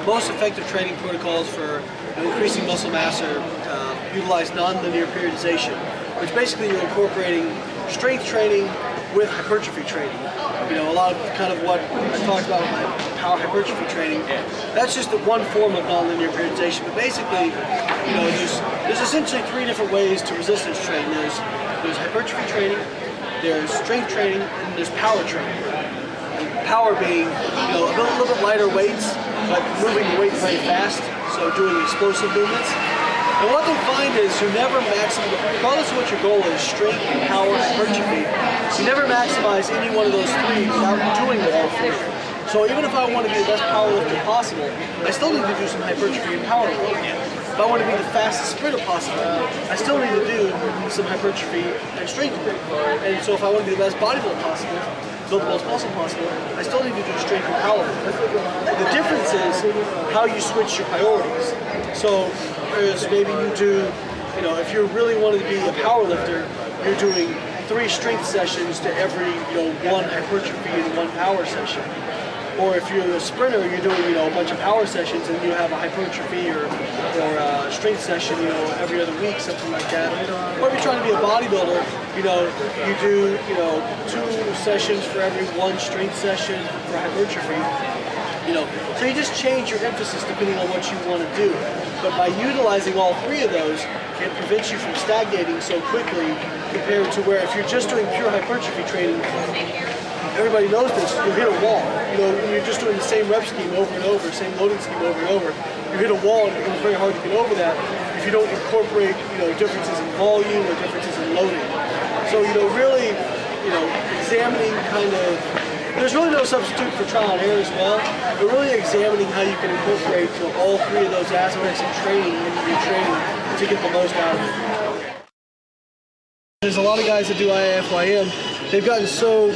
most effective training protocols for increasing muscle mass are utilize nonlinear periodization, which basically you're incorporating strength training with hypertrophy training. You know, a lot of kind of what I talked about with my power hypertrophy training. That's just one form of nonlinear periodization. But basically, you know, there's essentially three different ways to resistance train. There's hypertrophy training, there's strength training, and there's power training. Power being, you know, a little bit lighter weights, but moving the weight very fast, so doing explosive movements. And what they find is you never maximize, regardless of what your goal is, strength, power, hypertrophy, you never maximize any one of those three without doing all three. So even if I want to be the best power lifter possible, I still need to do some hypertrophy and power work. If I want to be the fastest sprinter possible, I still need to do some hypertrophy and strength work. And so if I want to be the best bodybuilder possible, build the most muscle possible, I still need to do strength and power. The difference is how you switch your priorities. So whereas maybe you do, you know, if you really wanted to be a power lifter, you're doing 3 strength sessions to every, you know, 1 hypertrophy and 1 power session. Or if you're a sprinter, you're doing, you know, a bunch of power sessions and you have a hypertrophy or a strength session, you know, every other week, something like that. Or if you're trying to be a bodybuilder, you know, you do, you know, 2 sessions for every 1 strength session for hypertrophy. You know, so you just change your emphasis depending on what you want to do. But by utilizing all 3 of those, it prevents you from stagnating so quickly compared to where if you're just doing pure hypertrophy training, everybody knows this, you hit a wall. You know, when you're just doing the same rep scheme over and over, same loading scheme over and over, you hit a wall and it's very hard to get over that if you don't incorporate, you know, differences in volume or differences in loading. So, you know, really, you know, examining kind of, there's really no substitute for trial and error as well, but really examining how you can incorporate, you know, all 3 of those aspects of training into your training to get the most out of it. There's a lot of guys that do IIFYM, they've gotten so